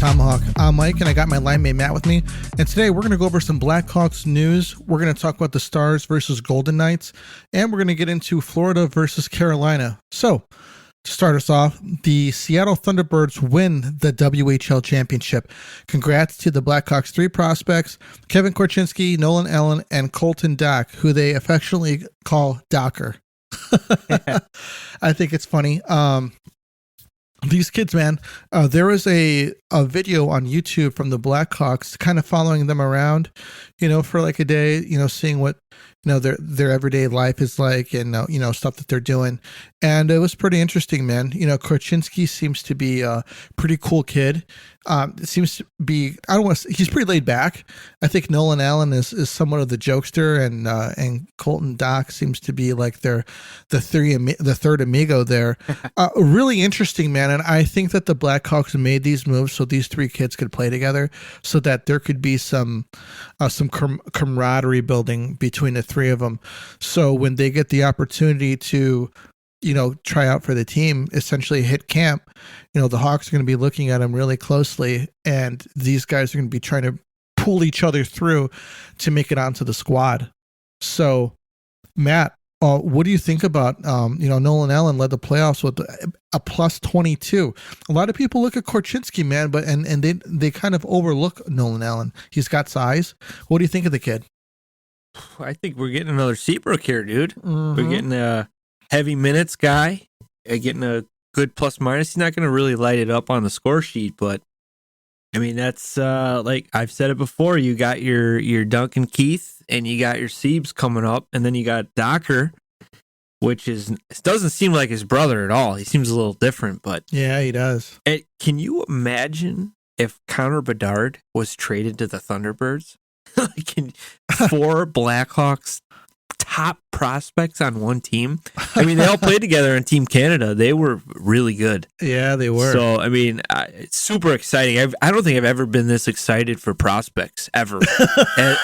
Tomahawk. I'm Mike, and I got my line mate Matt with me. And today we're going to go over some Blackhawks news. We're going to talk about the Stars versus Golden Knights, and we're going to get into Florida versus Carolina. So, to start us off, the Seattle Thunderbirds win the WHL championship. Congrats to the Blackhawks' three prospects, Kevin Korchinski, Nolan Allen, and Colton Dach, who they affectionately call Docker. I think it's funny. These kids, man, there was a video on YouTube from the Blackhawks kind of following them around, for like a day, seeing what, their everyday life is like and, stuff that they're doing. And it was pretty interesting, man. Korchinski seems to be a pretty cool kid. It seems to be, he's pretty laid back. I think Nolan Allen is somewhat of the jokester, and Colton Dach seems to be like the third amigo there. Really interesting, man. And I think that the Blackhawks made these moves so these three kids could play together, so that there could be some camaraderie building between the three of them. So when they get the opportunity to, try out for the team, essentially hit camp, the Hawks are going to be looking at them really closely, and these guys are going to be trying to pull each other through to make it onto the squad. So, Matt, what do you think about, Nolan Allen led the playoffs with a plus 22. A lot of people look at Korchinski, man, but and they kind of overlook Nolan Allen. He's got size. What do you think of the kid? I think we're getting another Seabrook here, dude. Mm-hmm. We're getting a heavy minutes guy, getting a good plus minus. He's not going to really light it up on the score sheet, but I mean, that's like I've said it before. You got your Duncan Keith and you got your Siebes coming up, and then you got Docker, which doesn't seem like his brother at all. He seems a little different, but yeah, he does. Can you imagine if Connor Bedard was traded to the Thunderbirds? Four Blackhawks top prospects on one team. I mean, they all played together on Team Canada. They were really good. Yeah, they were. So, I mean, it's super exciting. I don't think I've ever been this excited for prospects ever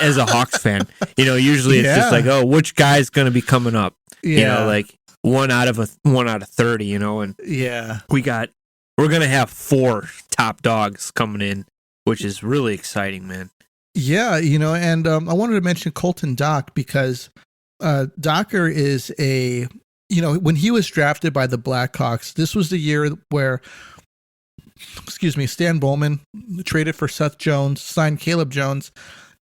as a Hawks fan. Usually it's just like, oh, which guy's going to be coming up? Yeah. Like one out of 30. And yeah, we're going to have four top dogs coming in, which is really exciting, man. Yeah, and I wanted to mention Colton Dach because Docker is when he was drafted by the Blackhawks, this was the year where, Stan Bowman traded for Seth Jones, signed Caleb Jones,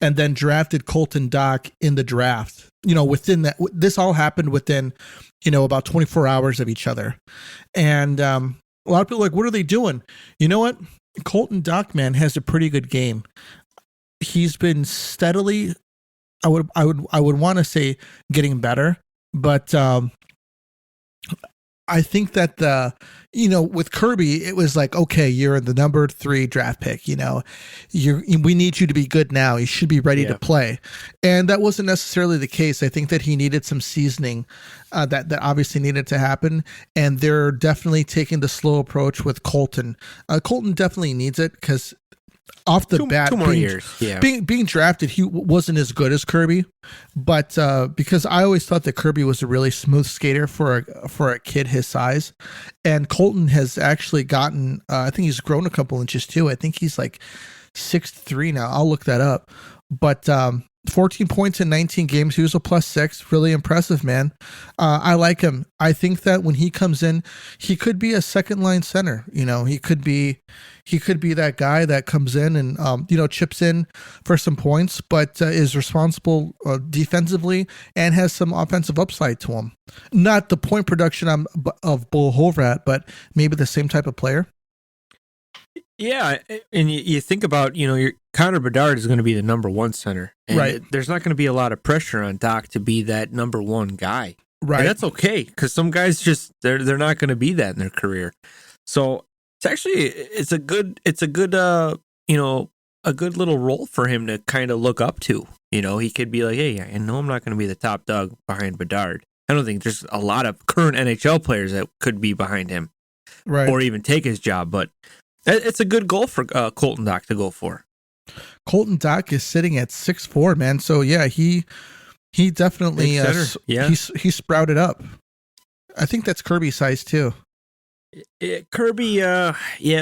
and then drafted Colton Dach in the draft. Within that, this all happened within, about 24 hours of each other. And a lot of people are like, what are they doing? You know what? Colton Dach, man, has a pretty good game. He's been steadily, I would want to say, getting better, but I think that with Kirby, it was like, okay, you're the number 3 draft pick. We need you to be good now. You should be ready to play, and that wasn't necessarily the case. I think that he needed some seasoning, that obviously needed to happen, and they're definitely taking the slow approach with Colton. Colton definitely needs it because, off the bat, 2 more years. Yeah. Being drafted, he wasn't as good as Kirby, but because I always thought that Kirby was a really smooth skater for a kid his size, and Colton has actually gotten, I think he's grown a couple inches too. I think he's like 6'3" now. I'll look that up, but 14 points in 19 games. He was a +6. Really impressive, man. I like him. I think that when he comes in, he could be a second line center. He could be that guy that comes in and, chips in for some points, but is responsible defensively and has some offensive upside to him. Not the point production of Bo Horvat, but maybe the same type of player. Yeah, and you think about, your Connor Bedard is going to be the number 1 center. And right. There's not going to be a lot of pressure on Doc to be that number 1 guy. Right. And that's okay, because some guys just, they're not going to be that in their career. So it's a good little role for him to kind of look up to. He could be like, hey, I know I'm not going to be the top dog behind Bedard. I don't think there's a lot of current NHL players that could be behind him, right, or even take his job, but it's a good goal for Colton Dach to go for. Colton Dach is sitting at 6'4", man. So yeah, he definitely he sprouted up. I think that's Kirby size too. Kirby, yeah,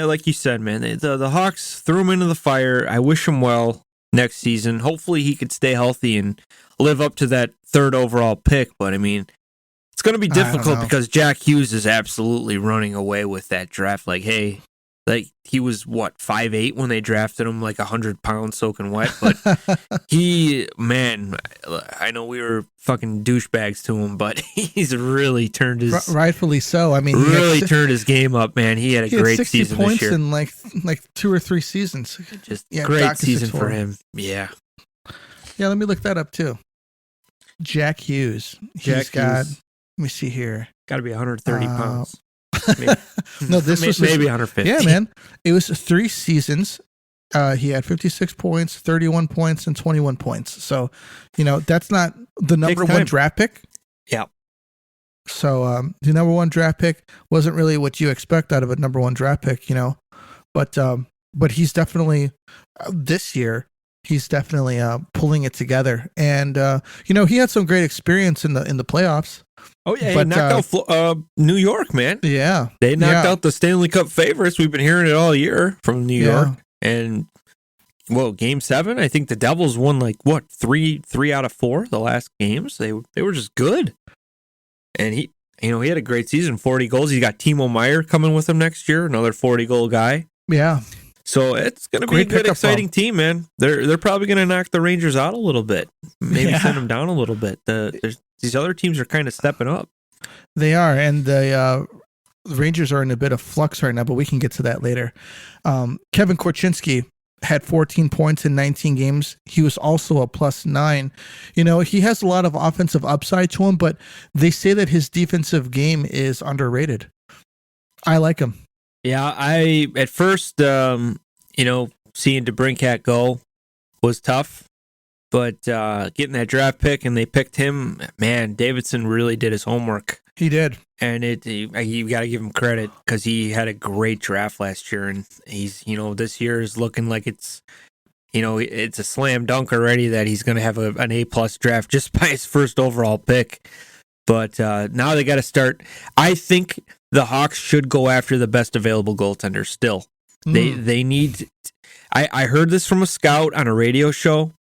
like you said, man, the Hawks threw him into the fire. I wish him well next season. Hopefully he could stay healthy and live up to that 3rd overall pick. But I mean, it's going to be difficult because Jack Hughes is absolutely running away with that draft. Like, hey, like he was what 5'8" when they drafted him, like 100 pounds soaking wet. But I know we were fucking douchebags to him, but he's really turned his rightfully so. I mean, really turned his game up, man. He had a great 60 season points this year. in like 2 or 3 seasons. Just great season for him. Yeah. Yeah, let me look that up too. Jack Hughes. He's got. Let me see here. Got to be 130 pounds. No, this was maybe 150. Yeah, man. It was 3 seasons. He had 56 points, 31 points, and 21 points. So, that's not the number 1 draft pick. Yeah. So, the number 1 draft pick wasn't really what you expect out of a number 1 draft pick, but he's definitely this year. He's definitely pulling it together, and he had some great experience in the playoffs. Oh yeah, he knocked out New York, man. Yeah, they knocked out the Stanley Cup favorites. We've been hearing it all year from New York, and Game 7, I think the Devils won like what 3 out of 4 the last games. They were just good, and he had a great season, 40 goals. He's got Timo Meier coming with him next year, another 40-goal guy. Yeah. So it's going to be a good, exciting team, man. They're probably going to knock the Rangers out a little bit, maybe send them down a little bit. These other teams are kind of stepping up. They are, and the Rangers are in a bit of flux right now, but we can get to that later. Kevin Korchinski had 14 points in 19 games. He was also a +9. He has a lot of offensive upside to him, but they say that his defensive game is underrated. I like him. Yeah, I at first, seeing DeBrincat go was tough, but getting that draft pick and they picked him, man, Davidson really did his homework. He did, and you got to give him credit because he had a great draft last year, and he's this year is looking like it's a slam dunk already that he's going to have an A+ draft just by his 1st overall pick. But now they got to start. I think the Hawks should go after the best available goaltender still. They need. I heard this from a scout on a radio show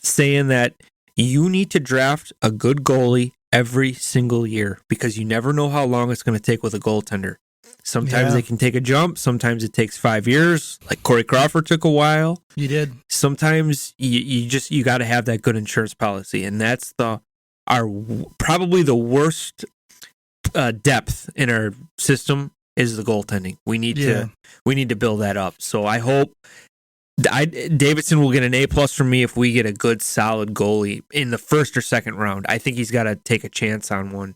saying that you need to draft a good goalie every single year because you never know how long it's going to take with a goaltender. Sometimes they can take a jump. Sometimes it takes 5 years. Like Corey Crawford took a while. You did. Sometimes you got to have that good insurance policy, and that's probably the worst depth in our system is the goaltending. We need to build that up. So I hope Davidson will get an A+ from me if we get a good solid goalie in the 1st or 2nd round. I think he's got to take a chance on one.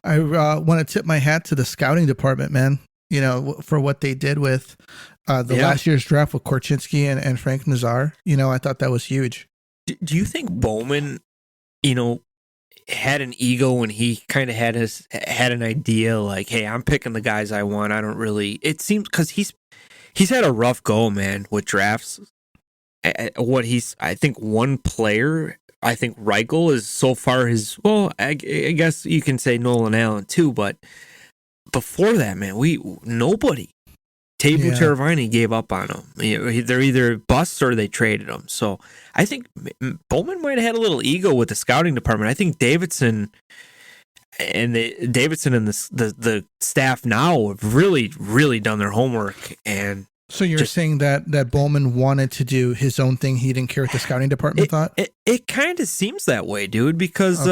I want to tip my hat to the scouting department, man. For what they did with last year's draft with Korchinski and Frank Nazar. I thought that was huge. Do you think Bowman, had an ego when he kind of had an idea like, hey, I'm picking the guys I want. I don't really. It seems because he's had a rough go, man, with drafts. I think one player. I think Reichel is so far his. Well, I guess you can say Nolan Allen too, but before that, man, nobody. Teuvo Teravainen gave up on him. They're either busts or they traded him. So I think Bowman might have had a little ego with the scouting department. I think Davidson and the staff now have really, really done their homework. And so you're saying that Bowman wanted to do his own thing. He didn't care what the scouting department thought? It kind of seems that way, dude, because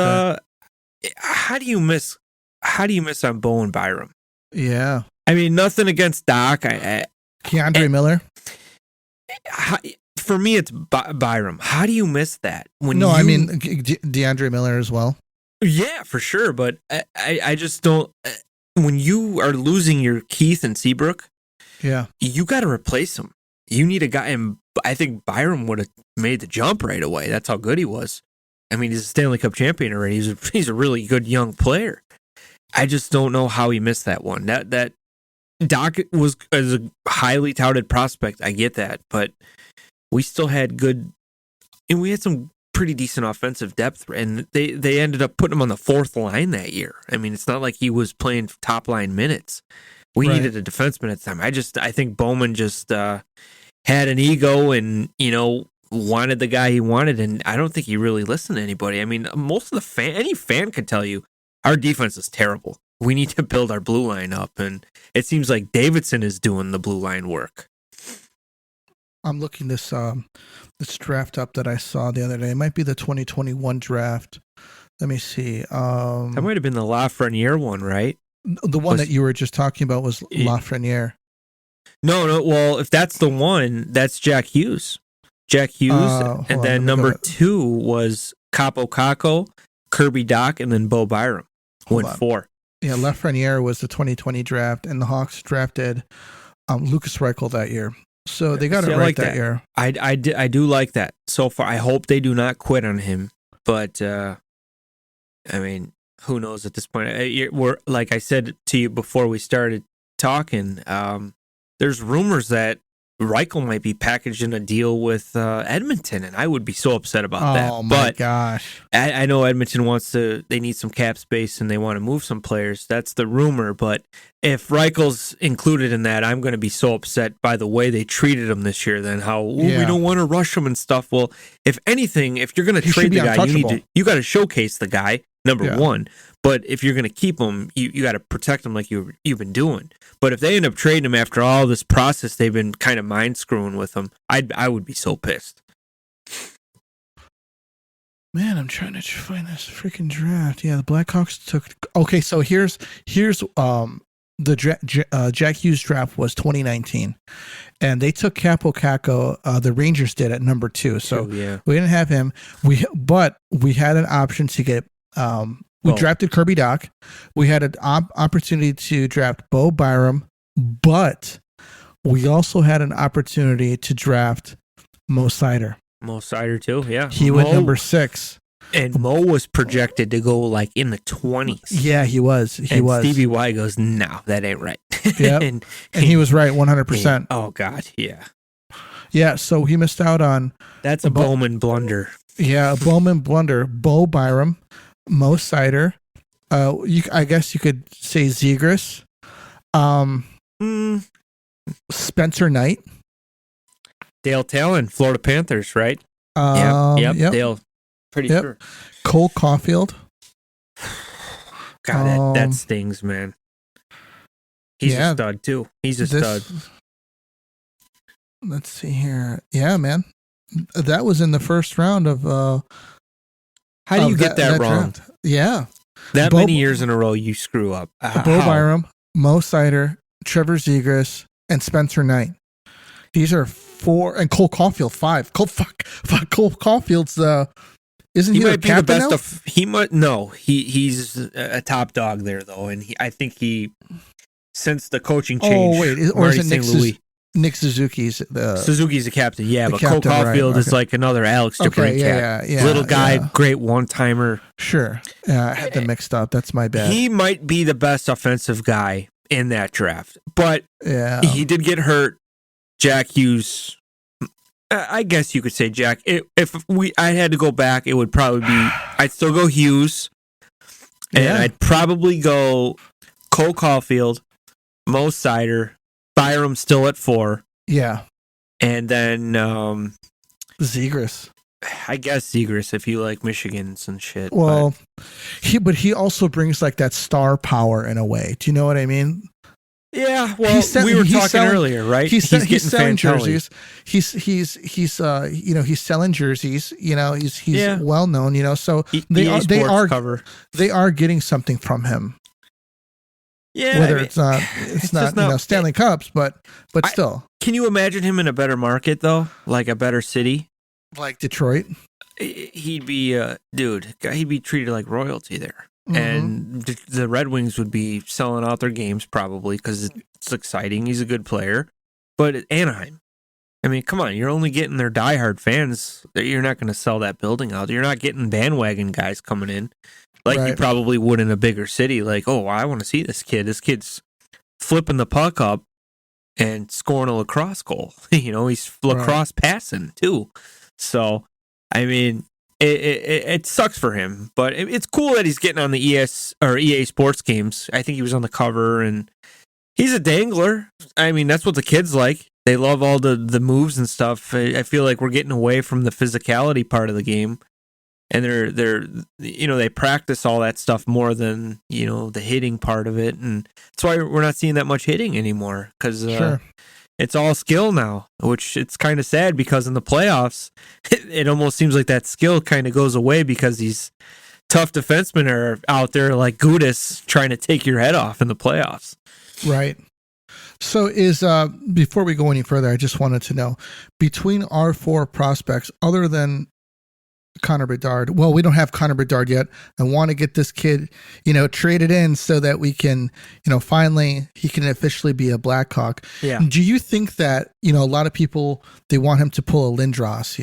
how do you miss on Bowen Byram? Yeah. I mean, nothing against Doc. Keandre Miller. For me, it's Byram. How do you miss that? I mean DeAndre Miller as well. Yeah, for sure. But I just don't. When you are losing your Keith and Seabrook, you got to replace him. You need a guy, and I think Byram would have made the jump right away. That's how good he was. I mean, he's a Stanley Cup champion already. He's a really good young player. I just don't know how he missed that one. That Doc was as a highly touted prospect. I get that, but we still had we had some pretty decent offensive depth, and they ended up putting him on the 4th line that year. I mean, it's not like he was playing top line minutes. We Right. needed a defenseman at the time. I think Bowman just had an ego and, wanted the guy he wanted, and I don't think he really listened to anybody. I mean, most of any fan could tell you our defense is terrible. We need to build our blue line up, and it seems like Davidson is doing the blue line work. I'm looking this draft up that I saw the other day. It might be the 2021 draft. Let me see. That might have been the Lafreniere one, right? The one that you were just talking about was Lafreniere. No. Well, if that's the one, that's Jack Hughes. And then number 2 was Capo Caco, Kirby Doc, and then Bo Byram. Went 4. Yeah, Lafreniere was the 2020 draft, and the Hawks drafted Lucas Reichel that year. So they got it right that year. I do like that so far. I hope they do not quit on him, but I mean, who knows at this point? We're, like I said to you before we started talking, there's rumors that Reichel might be packaged in a deal with Edmonton, and I would be so upset about that. Oh my gosh! I know Edmonton they need some cap space and they want to move some players. That's the rumor. But if Reichel's included in that, I'm going to be so upset by the way they treated him this year. Then we don't want to rush him and stuff. Well, if anything, if you're going to trade the guy, you got to showcase the guy. Number 1, but if you're going to keep him, you got to protect him like you've been doing. But if they end up trading him after all this process, they've been kind of mind screwing with him. I would be so pissed. Man, I'm trying to find this freaking draft. Yeah, the Blackhawks took. Okay, so here's the Jack Hughes draft was 2019, and they took Capo Caco. The Rangers did at number 2. So we didn't have him. But we had an option to get. We drafted Kirby Doc. We had an opportunity to draft Bo Byram, but we also had an opportunity to draft Mo Seider. Mo Seider too, yeah. He went number 6. And Mo was projected to go like in the 20s. Yeah, he was. Stevie Y goes, no, that ain't right. Yeah, and he was right 100%. Oh, God, yeah. Yeah, so he missed out on... That's a Bowman blunder. Yeah, a Bowman blunder. Bo Byram, Mo Seider. I guess you could say Zegras. Spencer Knight. Dale Talon, Florida Panthers, right? Yep. Dale. Pretty sure. Cole Caulfield. God, that stings, man. He's a stud, too. He's a stud. Let's see here. Yeah, man. That was in the first round of... How do you get that wrong? Draft. Yeah. That many years in a row, you screw up. Bo Byram, Mo Seider, Trevor Zegras, and Spencer Knight. These are 4, and Cole Caulfield 5. Cole Caulfield's isn't he might be the best of? He might he's a top dog there though, and I think since the coaching change. Oh wait, or is it Nick Suzuki's? Suzuki's the captain, but Cole Caulfield is like another Alex DeBrincat. Yeah, little guy, great one timer. Sure, I had them mixed up. That's my bad. He might be the best offensive guy in that draft, but he did get hurt. Jack Hughes, I guess you could say Jack. I had to go back, it would probably be, I'd still go Hughes, and I'd probably go Cole Caulfield, Mo Seider, Byram still at 4. Yeah. And then Zegras. I guess Zegras if you like Michigans and shit. Well, he also brings like that star power in a way. Do you know what I mean? Yeah, well, we were talking earlier, right? He's selling jerseys. He's selling jerseys. He's well known. So they are getting something from him. Yeah, whether it's not Stanley Cups, but still. Can you imagine him in a better market though, like a better city, like Detroit? He'd be he'd be treated like royalty there. Mm-hmm. And the Red Wings would be selling out their games probably because it's exciting. He's a good player. But Anaheim, I mean, come on, you're only getting their diehard fans. You're not going to sell that building out. You're not getting bandwagon guys coming in like you probably would in a bigger city. Like, oh, I want to see this kid. This kid's flipping the puck up and scoring a lacrosse goal. He's lacrosse passing too. So, I mean... It sucks for him, but it's cool that he's getting on the EA Sports games. I think he was on the cover, and He's a dangler. I mean, that's what the kids like. They love all the moves and stuff. I feel like we're getting away from the physicality part of the game, and they're they practice all that stuff more than the hitting part of it, and that's why we're not seeing that much hitting anymore because Sure. it's all skill now, which it's kind of sad because in the playoffs, it almost seems like that skill kind of goes away because these tough defensemen are out there like Gudis trying to take your head off in the playoffs. Right. So before we go any further, I just wanted to know, between our 4 prospects, other than Connor Bedard, well, we don't have Connor Bedard yet. I want to get this kid, traded in so that we can, finally he can officially be a Blackhawk. Yeah. Do you think that, a lot of people, they want him to pull a Lindros,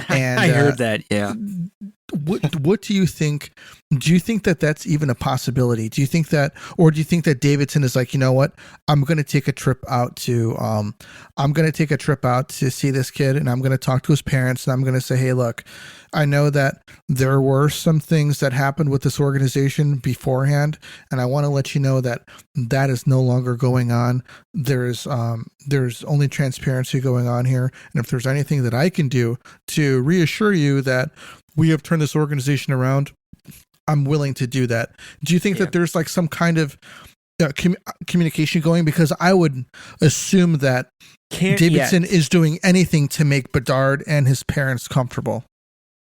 and I heard that. Yeah. What do you think? Do you think that that's even a possibility? Do you think that, or do you think that Davidson is like, you know what? I'm going to take a trip out to see this kid, and I'm going to talk to his parents, and I'm going to say, hey, look, I know that there were some things that happened with this organization beforehand, and I want to let you know that that is no longer going on. There's only transparency going on here, and if there's anything that I can do to reassure you that we have turned this organization around, I'm willing to do that. Do you think that there's like some kind of communication going? Because I would assume that Davidson is doing anything to make Bedard and his parents comfortable.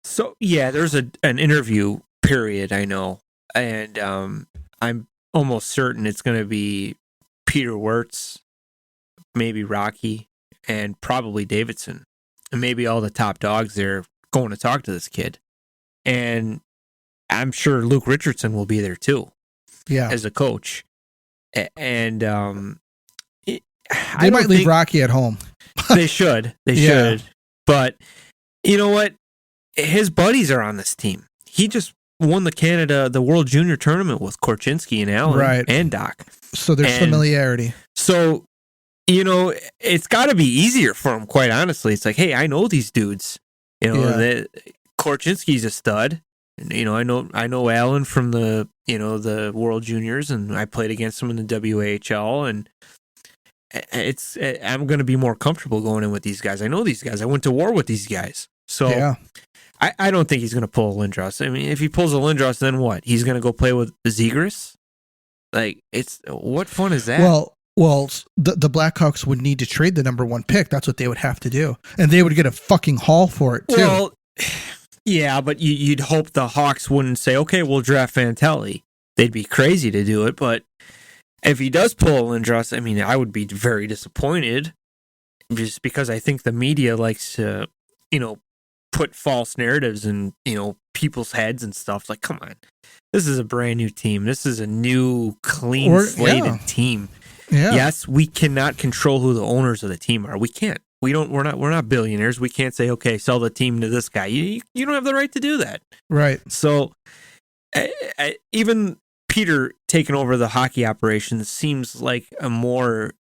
So yeah, there's an interview period, I know, and I'm almost certain it's going to be Peter Wirtz, maybe Rocky, and probably Davidson, and maybe all the top dogs there going to talk to this kid. And I'm sure Luke Richardson will be there too, as a coach. And they might leave Rocky at home. They should. They should. But you know what? His buddies are on this team. He just won the World Junior Tournament with Korchinski and Allen and Doc. So there's familiarity. So, it's got to be easier for him, quite honestly. It's like, hey, I know these dudes. Korchinski's a stud. And, I know Allen from the World Juniors, and I played against him in the WHL, and I'm going to be more comfortable going in with these guys. I know these guys. I went to war with these guys. So I don't think he's going to pull a Lindros. I mean, if he pulls a Lindros, then what? He's going to go play with Zegras? Like, what fun is that? Well, the Blackhawks would need to trade the number 1 pick. That's what they would have to do. And they would get a fucking haul for it, too. Well, yeah, but you'd hope the Hawks wouldn't say, okay, we'll draft Fantelli. They'd be crazy to do it. But if he does pull a Lindros, I mean, I would be very disappointed just because I think the media likes to, put false narratives in, people's heads and stuff. Like, come on. This is a brand new team. This is a new, clean slated team. Yeah. Yes, we cannot control who the owners of the team are. We can't. We're not billionaires. We can't say, okay, sell the team to this guy. You don't have the right to do that. Right. So even Peter taking over the hockey operations seems like a more,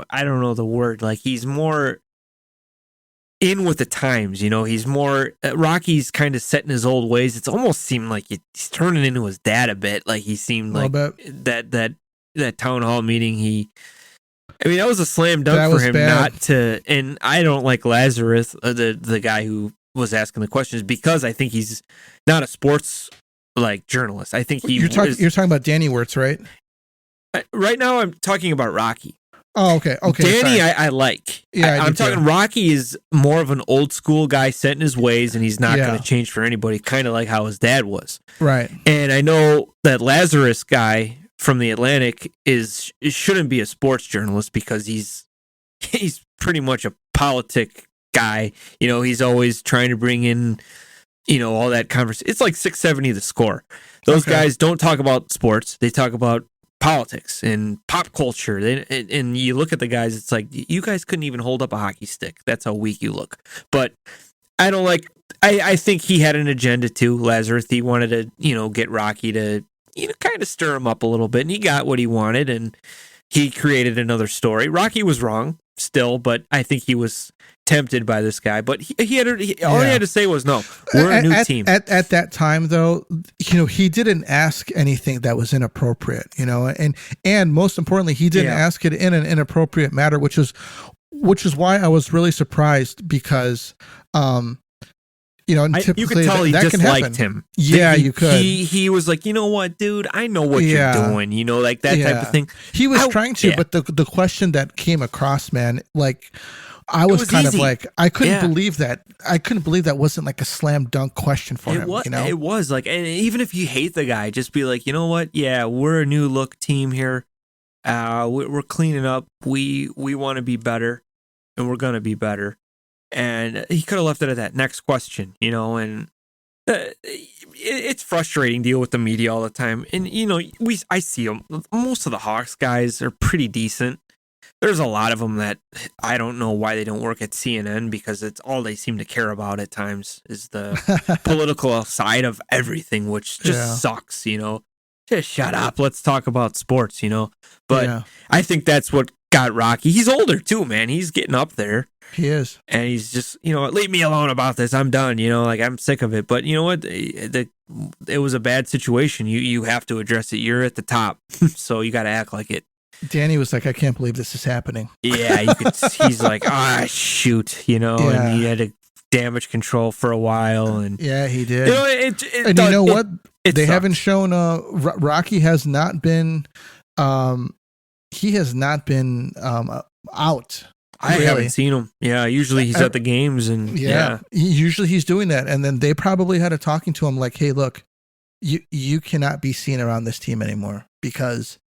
I don't know the word, like he's more in with the times, he's more, Rocky's kind of set in his old ways. It's almost seemed like he's turning into his dad a bit. Like he seemed like that town hall meeting, that was a slam dunk for him not to, and I don't like Lazarus, the guy who was asking the questions, because I think he's not a sports journalist. I think you're talking about Danny Wirtz, right? Right now I'm talking about Rocky. Oh, okay. Danny, I like. Yeah, I'm talking. Rocky is more of an old school guy, set in his ways, and he's not going to change for anybody. Kind of like how his dad was. Right. And I know that Lazarus guy from the Atlantic shouldn't be a sports journalist because he's pretty much a politic guy. He's always trying to bring in, all that conversation. It's like 670 The Score. Those guys don't talk about sports. They talk about politics and pop culture. And you look at the guys, it's like, you guys couldn't even hold up a hockey stick. That's how weak you look. But I don't like, I think he had an agenda too, Lazarus. He wanted to, get Rocky to, kind of stir him up a little bit, and he got what he wanted, and he created another story. Rocky was wrong still, but I think he was tempted by this guy, but all he had to say was, no, we're a new team. At that time, though, he didn't ask anything that was inappropriate, and most importantly, he didn't ask it in an inappropriate manner, which is why I was really surprised because, you could tell he disliked him. Yeah, you could. He was like, you know what, dude, I know what you're doing, like that type of thing. He was trying to, but the question that came across, man, like, I was kind of like, I couldn't believe that. I couldn't believe that wasn't like a slam dunk question for him. It was like, and even if you hate the guy, just be like, you know what? Yeah, we're a new look team here. We're cleaning up. We want to be better, and we're gonna be better. And he could have left it at that. Next question, and it's frustrating to deal with the media all the time. And I see them. Most of the Hawks guys are pretty decent. There's a lot of them that I don't know why they don't work at CNN, because it's all they seem to care about at times is the political side of everything, which just sucks, Just shut up. Let's talk about sports, But I think that's what got Rocky. He's older too, man. He's getting up there. He is. And he's just, leave me alone about this. I'm done, like I'm sick of it. But you know what? It was a bad situation. You have to address it. You're at the top, so you got to act like it. Danny was like, I can't believe this is happening. Yeah, he's like, shoot, and he had to damage control for a while. And yeah, he did. And you know what? They haven't shown, Rocky has not been, he has not been out. I haven't seen him. Yeah, usually he's at the games and usually he's doing that. And then they probably had a talking to him like, hey, look, you cannot be seen around this team anymore because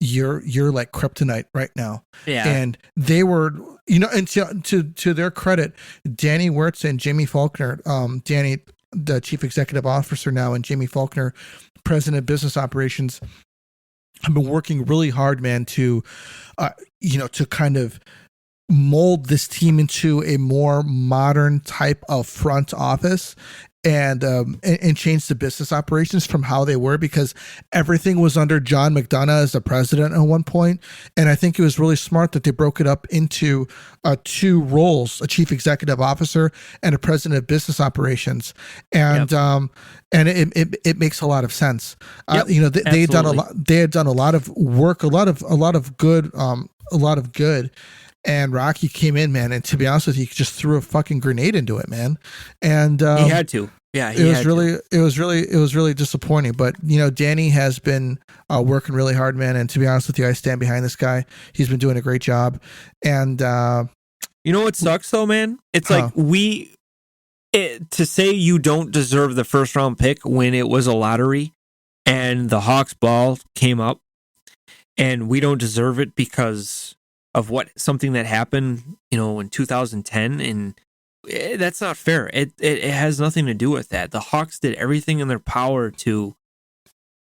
you're like kryptonite right now. Yeah. And they were, and to their credit, Danny Wirtz and Jamie Faulkner, Danny, the chief executive officer now, and Jamie Faulkner, president of business operations, have been working really hard, man, to to kind of mold this team into a more modern type of front office and change the business operations from how they were, because everything was under John McDonough as the president at one point. And I think it was really smart that they broke it up into two roles, a chief executive officer and a president of business operations. And, and it makes a lot of sense. They had done a lot, they had done a lot of work, a lot of good. And Rocky came in, man, and to be honest with you, he just threw a fucking grenade into it, man. And he had to. Yeah, it was really disappointing. But Danny has been working really hard, man. And to be honest with you, I stand behind this guy. He's been doing a great job. And you know what sucks though, man? It's like to say you don't deserve the first round pick when it was a lottery, and the Hawks ball came up, and we don't deserve it because of something that happened, in 2010, and that's not fair. It has nothing to do with that. The Hawks did everything in their power to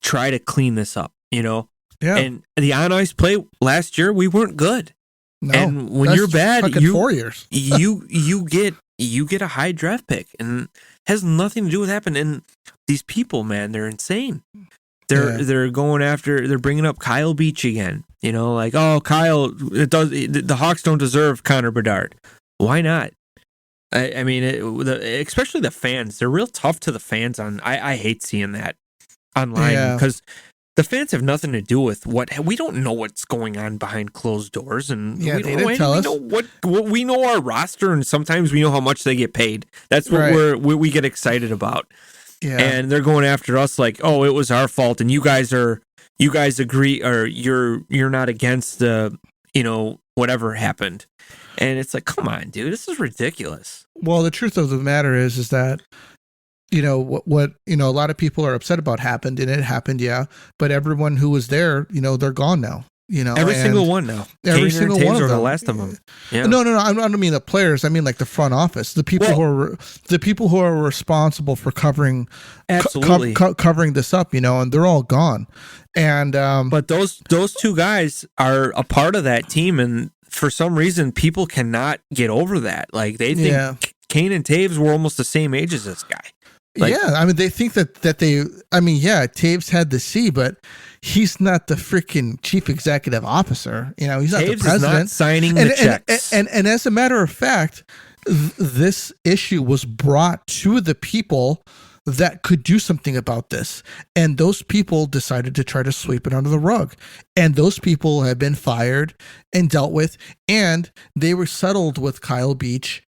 try to clean this up, Yeah. And the on ice play last year, we weren't good. No, and when you're bad, 4 years. you get a high draft pick, and it has nothing to do with happening. And these people, man, they're insane. They're going after. They're bringing up Kyle Beach again. Like, oh, Kyle. The Hawks don't deserve Connor Bedard. Why not? I mean, especially the fans. They're real tough to the fans. I hate seeing that online because the fans have nothing to do with we don't know what's going on behind closed doors, and they didn't tell us. We know our roster, and sometimes we know how much they get paid. That's what we get excited about. Yeah. And they're going after us like, oh, it was our fault, and you guys agree, or you're not against the, whatever happened. And it's like, come on, dude, this is ridiculous. Well, the truth of the matter is that, what a lot of people are upset about happened, and it happened, but everyone who was there, they're gone now. Every single one now. Every single one of them. The last of them. Yeah. No. I don't mean the players. I mean like the front office, the people who are responsible for covering covering this up. And they're all gone. And but those two guys are a part of that team, and for some reason, people cannot get over that. Like they think Kane and Taves were almost the same age as this guy. Like, yeah, I mean, they think that they. I mean, yeah, Taves had the C, but he's not the freaking chief executive officer. You know, he's not the Taves president. is not signing the checks. And as a matter of fact, this issue was brought to the people that could do something about this, and those people decided to try to sweep it under the rug, and those people have been fired and dealt with, and they were settled with Kyle Beach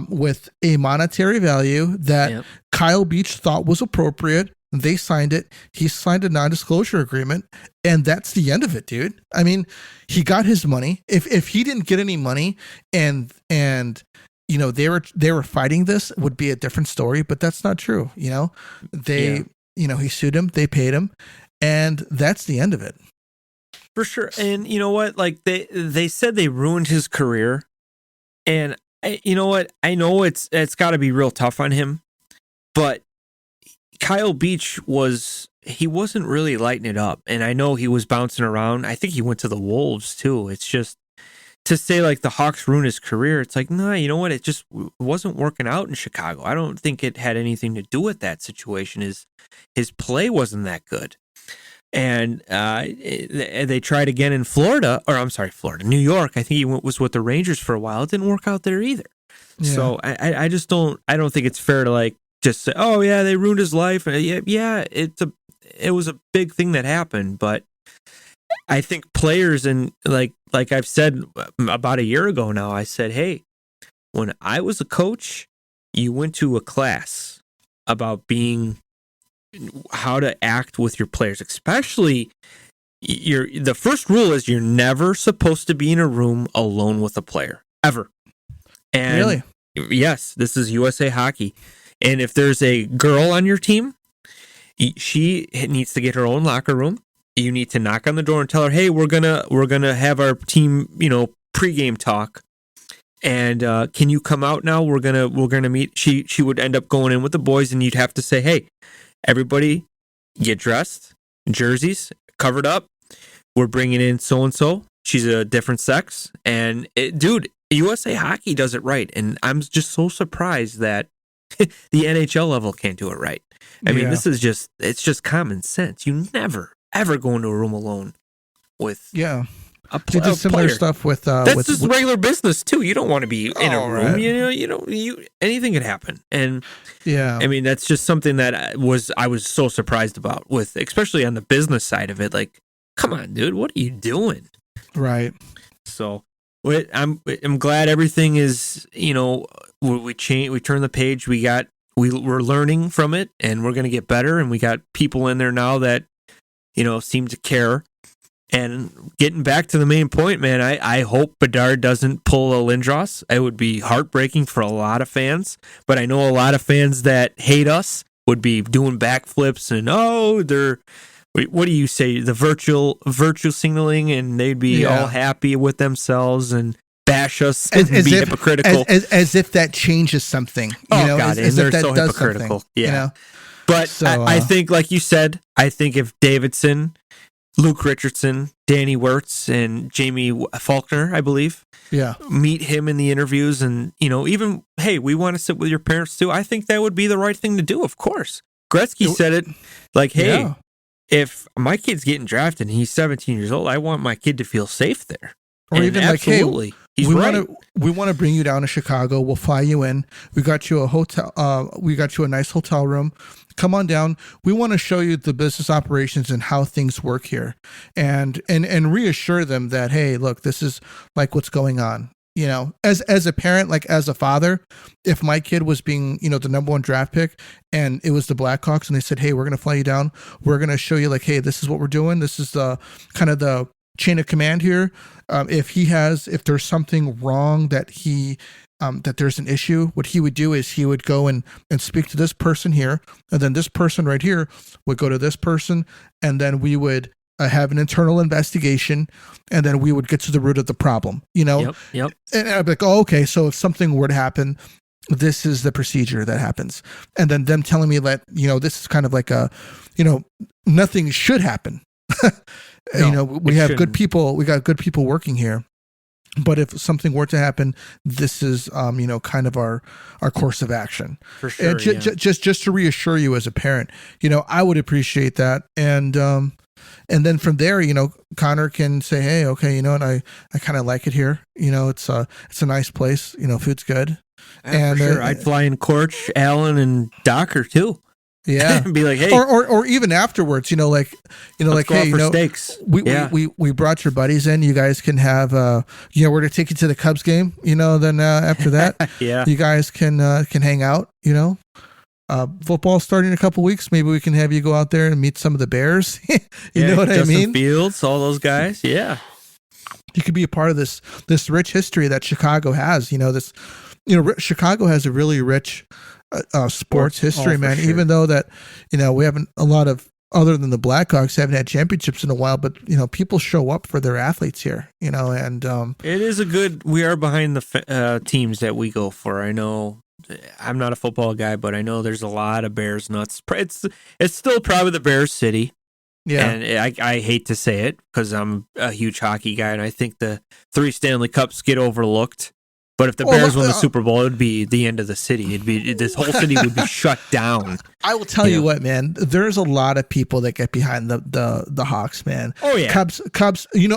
with a monetary value that Kyle Beach thought was appropriate. They signed it. He signed a non-disclosure agreement, and that's the end of it, dude. I mean, he got his money. If he didn't get any money, and you know, they were fighting this, would be a different story, but that's not true. You know, you know, he sued him, they paid him, and that's the end of it. For sure. And you know what? Like they said they ruined his career, and you know what? I know it's got to be real tough on him, but Kyle Beach wasn't really lighting it up, and I know he was bouncing around. I think he went to the Wolves too. It's just, to say like the Hawks ruined his career, it's like, no, you know what? It just wasn't working out in Chicago. I don't think it had anything to do with that situation. His play wasn't that good. And they tried again in Florida, New York. I think he was with the Rangers for a while. It didn't work out there either. Yeah. So I just don't think it's fair to like just say, oh yeah, they ruined his life. Yeah, it was a big thing that happened, but I think players, and like I've said about a year ago now, I said, hey, when I was a coach, you went to a class about how to act with your players, especially the first rule is you're never supposed to be in a room alone with a player, ever. And really? Yes, this is USA Hockey. And if there's a girl on your team, she needs to get her own locker room. You need to knock on the door and tell her, hey, we're gonna have our team, you know, pregame talk. And can you come out now? We're gonna meet. She would end up going in with the boys, and you'd have to say, hey, everybody, get dressed, jerseys covered up. We're bringing in so and so. She's a different sex, and dude, USA Hockey does it right, and I'm just so surprised that the NHL level can't do it right. I mean, it's just common sense. You never ever go into a room alone with a did similar player. Stuff with that's just regular business too. You don't want to be in a room. Right. You know, anything could happen. And I mean, that's just something that I was so surprised about, with especially on the business side of it. Like, come on, dude, what are you doing? Right. So I'm glad everything is, you know, we turned the page. We're learning from it, and we're going to get better. And we got people in there now that, you know, seem to care. And getting back to the main point, man, I hope Bedard doesn't pull a Lindros. It would be heartbreaking for a lot of fans, but I know a lot of fans that hate us would be doing backflips and, what do you say, the virtual signaling, and they'd be all happy with themselves and bash us and be hypocritical. As if that changes something. You know, God, as and if they're that so does hypocritical. something, Yeah. You know? But so, I think, like you said, I think if Davidson, Luke Richardson, Danny Wirtz, and Jamie Faulkner, I believe, meet him in the interviews, and, you know, even, hey, we want to sit with your parents too, I think that would be the right thing to do, of course. Gretzky said it, like, hey, if my kid's getting drafted and he's 17 years old, I want my kid to feel safe there. Or and even absolutely. Like, hey, he's right. We want to bring you down to Chicago. We'll fly you in. We got you a hotel. We got you a nice hotel room. Come on down. We want to show you the business operations and how things work here, and reassure them that, hey, look, this is like what's going on. You know, as a parent, like as a father, if my kid was being, you know, the number 1 draft pick and it was the Blackhawks and they said, hey, we're going to fly you down. We're going to show you, like, hey, this is what we're doing. This is the kind of the chain of command here. If there's something wrong that there's an issue, what he would do is he would go and speak to this person here, and then this person right here would go to this person, and then we would have an internal investigation, and then we would get to the root of the problem, you know? Yep. And I'd be like, oh, okay, so if something were to happen, this is the procedure that happens. And then them telling me that, you know, this is kind of like nothing should happen. You know, we have good people. We got good people working here. But if something were to happen, this is, kind of our course of action. For sure. Just to reassure you as a parent, I would appreciate that. And then from there, Connor can say, hey, okay, and I kind of like it here. It's a nice place. Food's good. And for sure. I'd fly in Corch, Allen, and Docker too. Yeah, be like, hey, or even afterwards, let's go hey, out for steaks. We brought your buddies in. You guys can have, we're gonna take you to the Cubs game. Then after that, you guys can hang out. Football's starting in a couple weeks. Maybe we can have you go out there and meet some of the Bears. you know what Justin I mean? Fields, all those guys. Yeah, you could be a part of this rich history that Chicago has. Chicago has a really rich sports history, man. Sure. Even though that, we haven't a lot of, other than the Blackhawks, haven't had championships in a while, but people show up for their athletes here, and it is we are behind the teams that we go for. I know I'm not a football guy, but I know there's a lot of Bears nuts. It's still probably the Bears city. Yeah. And I hate to say it because I'm a huge hockey guy, and I think the 3 Stanley Cups get overlooked. But if the Bears won the Super Bowl, it would be the end of the city. This whole city would be shut down. I will tell you what, man. There's a lot of people that get behind the Hawks, man. Oh yeah, Cubs.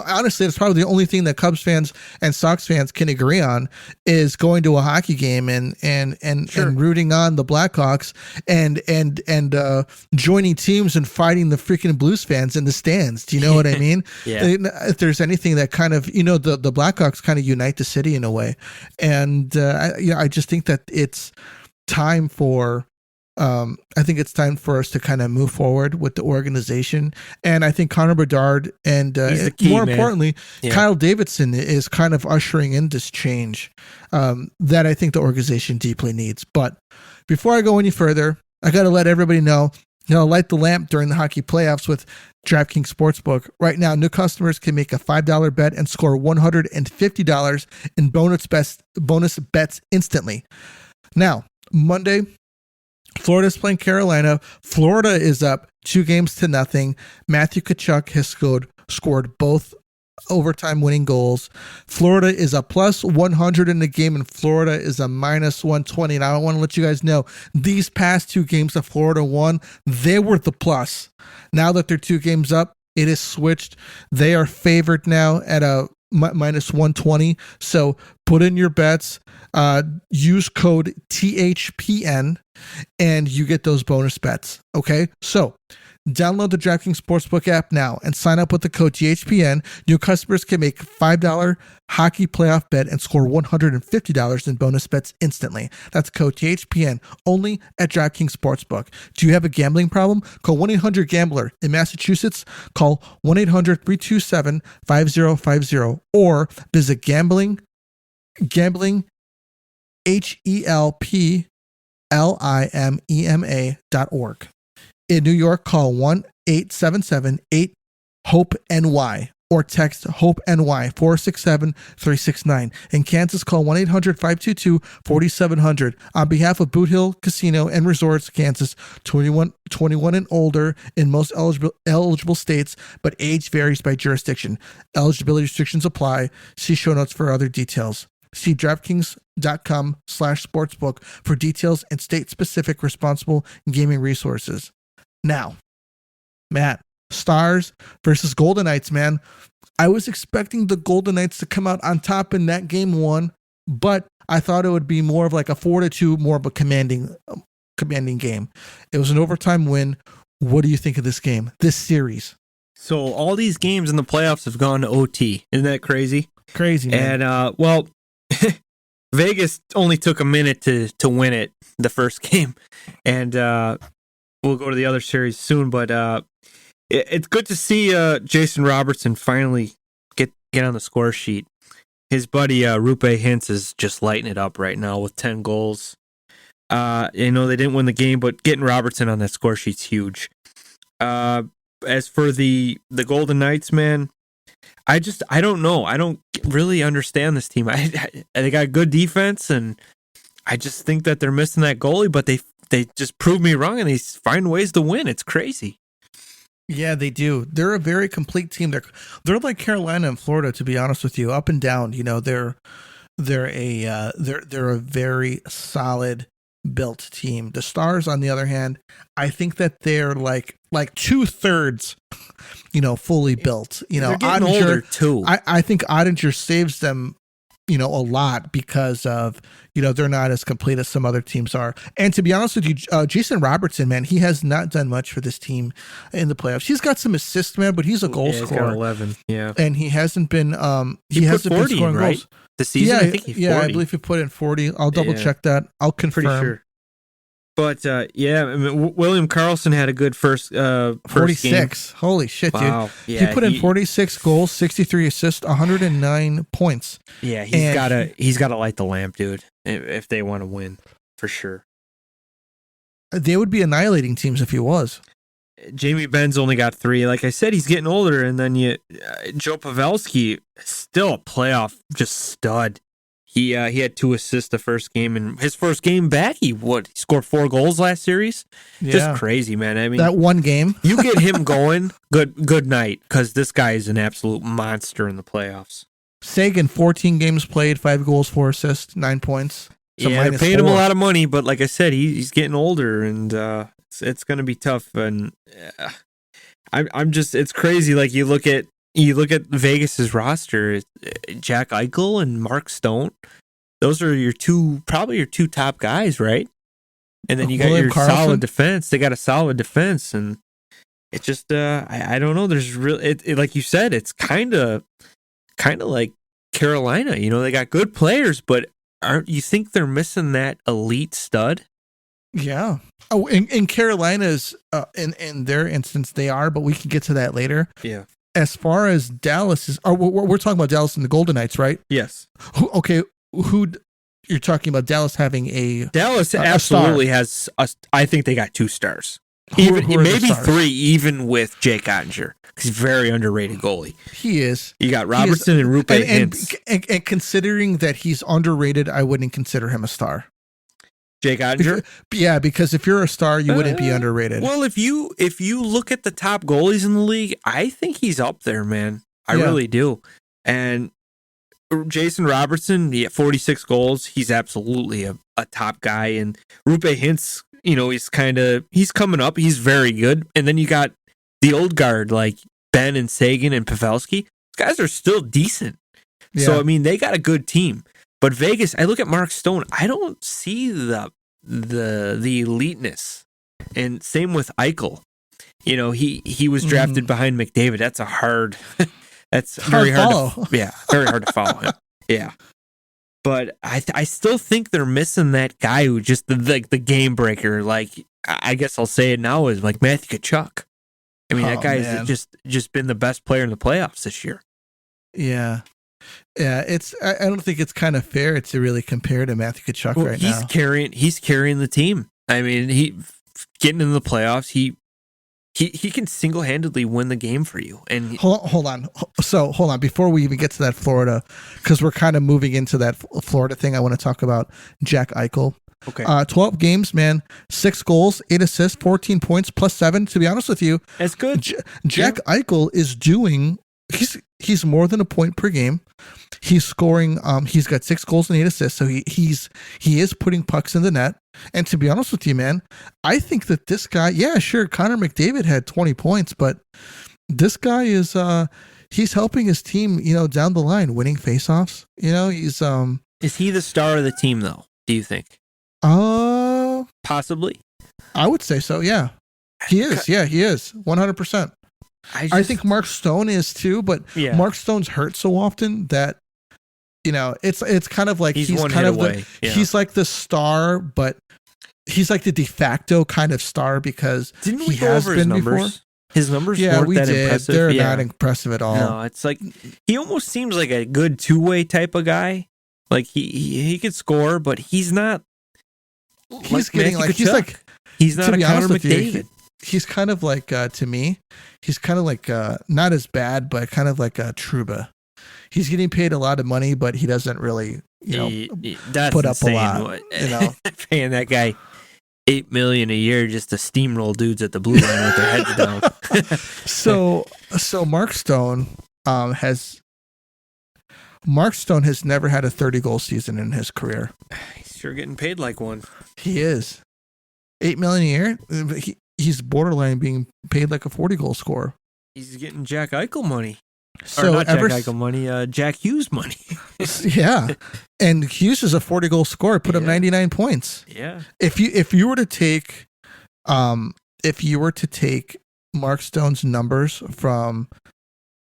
Honestly, it's probably the only thing that Cubs fans and Sox fans can agree on is going to a hockey game and rooting on the Blackhawks and joining teams and fighting the freaking Blues fans in the stands. Do you know what I mean? Yeah. If there's anything that kind of the Blackhawks kind of unite the city in a way. And I just think that it's time for us to kind of move forward with the organization. And I think Connor Bedard and more importantly, Kyle Davidson is kind of ushering in this change that I think the organization deeply needs. But before I go any further, I got to let everybody know, light the lamp during the hockey playoffs with DraftKings Sportsbook. Right now, new customers can make a $5 bet and score $150 in bonus bets instantly. Now, Monday, Florida's playing Carolina. Florida is up 2-0. Matthew Tkachuk has scored both overtime winning goals. Florida is a plus 100 in the game, and Florida is a minus 120. And I want to let you guys know, these past 2 games that Florida won, they were the plus. Now that they're 2 games up, it is switched. They are favored now at a minus 120. So put in your bets, use code THPN, and you get those bonus bets. Okay, so download the DraftKings Sportsbook app now and sign up with the code THPN. New customers can make a $5 hockey playoff bet and score $150 in bonus bets instantly. That's code THPN only at DraftKings Sportsbook. Do you have a gambling problem? Call 1-800-GAMBLER. In Massachusetts, call 1-800-327-5050 or visit HELPLIMEMA.org. In New York, call 1-877-8-HOPE-NY or text HOPE-NY 467-369. In Kansas, call 1-800-522-4700. On behalf of Boot Hill Casino and Resorts, Kansas, 21 and older in most eligible states, but age varies by jurisdiction. Eligibility restrictions apply. See show notes for other details. See DraftKings.com/sportsbook for details and state-specific responsible gaming resources. Now, Matt, Stars versus Golden Knights, man. I was expecting the Golden Knights to come out on top in that game 1, but I thought it would be more of like a 4-2, more of a commanding game. It was an overtime win. What do you think of this game, this series? So all these games in the playoffs have gone to OT. Isn't that crazy? Crazy, man. And, Vegas only took a minute to win it, the first game. And we'll go to the other series soon, but it's good to see Jason Robertson finally get on the score sheet. His buddy Roope Hintz is just lighting it up right now with 10 goals. They didn't win the game, but getting Robertson on that score sheet's huge. As for the Golden Knights, man, I don't know. I don't really understand this team. They got good defense, and I just think that they're missing that goalie, but they just prove me wrong, and they find ways to win. It's crazy. Yeah, they do. They're a very complete team. They're like Carolina and Florida, to be honest with you, up and down. You know, they're a very solid built team. The Stars, on the other hand, I think that they're like 2/3, fully built. They're getting older too. I think Ottinger saves them, a lot because of, they're not as complete as some other teams are. And to be honest with you, Jason Robertson, man, he has not done much for this team in the playoffs. He's got some assists, man, but he's a goal scorer. He's got 11, yeah. And he hasn't been, he hasn't been scoring right? Goals. The season, I think he's 40. I believe he put in 40. I'll double check that. I'll confirm. Pretty sure. But William Karlsson had a good first 46. Game. Holy shit, wow. Dude! Yeah, he put in 46 goals, 63 assists, 109 points. Yeah, he's got to light the lamp, dude. If they want to win, for sure. They would be annihilating teams if he was. Jamie Benn's only got 3. Like I said, he's getting older, and then Joe Pavelski, still a playoff just stud. He had 2 assists the first game, and his first game back, he scored 4 goals last series. Yeah. Just crazy, man. I mean, that one game, you get him going, good night, because this guy is an absolute monster in the playoffs. Sagan, 14 games played, 5 goals, 4 assists, 9 points. So yeah, they paid him a lot of money, but like I said, he's getting older, and it's going to be tough. And I'm just, it's crazy. Like you look at Vegas's roster, Jack Eichel and Mark Stone. Those are probably your 2 top guys, right? And then you got your solid defense. They got a solid defense, and it's just I don't know. There's like you said, it's kind of like Carolina. They got good players, but aren't you think they're missing that elite stud? Yeah. Oh, in Carolina's in their instance, they are, but we can get to that later. Yeah. As far as Dallas is, we're talking about Dallas and the Golden Knights, right? Yes. Who you're talking about? Dallas having Dallas absolutely has. I think they got 2 stars, maybe 3, even with Jake Ottinger. He's a very underrated goalie. He is. You got Robertson and Roope Hintz. And considering that he's underrated, I wouldn't consider him a star. Jake Ottinger? Yeah, because if you're a star, you wouldn't be underrated. Well, if you look at the top goalies in the league, I think he's up there, man. I really do. And Jason Robertson, 46 goals. He's absolutely a top guy. And Roope Hintz, he's coming up. He's very good. And then you got the old guard like Ben and Sagan and Pavelski. These guys are still decent. Yeah. So, I mean, they got a good team. But Vegas, I look at Mark Stone, I don't see the eliteness. And same with Eichel. He was drafted behind McDavid. That's that's very hard very hard to follow him. Yeah. But I still think they're missing that guy who just the game breaker. Like, I guess I'll say it now, is like Matthew Tkachuk. I mean, that guy's just been the best player in the playoffs this year. Yeah. Yeah, I don't think it's kind of fair to really compare to Matthew Tkachuk right now. He's carrying the team. I mean, he getting into the playoffs, he can single-handedly win the game for you. And hold on. So, hold on before we even get to that Florida, cuz we're kind of moving into that Florida thing. I want to talk about Jack Eichel. Okay. 12 games, man. 6 goals, 8 assists, 14 points, +7. To be honest with you, that's good. Jack Eichel is doing. He's more than a point per game. He's scoring. He's got 6 goals and 8 assists. So he is putting pucks in the net. And to be honest with you, man, I think that this guy. Yeah, sure. Connor McDavid had 20 points, but this guy is. He's helping his team. Down the line, winning faceoffs. He's. Is he the star of the team, though? Do you think? Possibly. I would say so. Yeah, he is. Yeah, he is. 100%. I think Mark Stone is too, but Mark Stone's hurt so often that it's kind of like he's kind of he's like the star, but he's like the de facto kind of star because didn't we go over his numbers before. His numbers weren't that impressive. They're not impressive at all. No, it's like he almost seems like a good 2-way type of guy. Like he could score, but he's not. He's getting like he's not a Connor McDavid. He's kind of like, to me, he's kind of like, not as bad, but kind of like a Trouba. He's getting paid a lot of money, but he doesn't really, put up insane. A lot. Paying that guy $8 million a year just to steamroll dudes at the blue line with their heads down. So Mark Stone has never had a 30-goal season in his career. He's sure getting paid like one. He is. $8 million a year. He's borderline being paid like a 40-goal scorer. He's getting Jack Eichel money. So or not Jack Eichel money, Jack Hughes money. Yeah. And Hughes is a 40-goal scorer, put up 99 points. Yeah. If you were to take Mark Stone's numbers from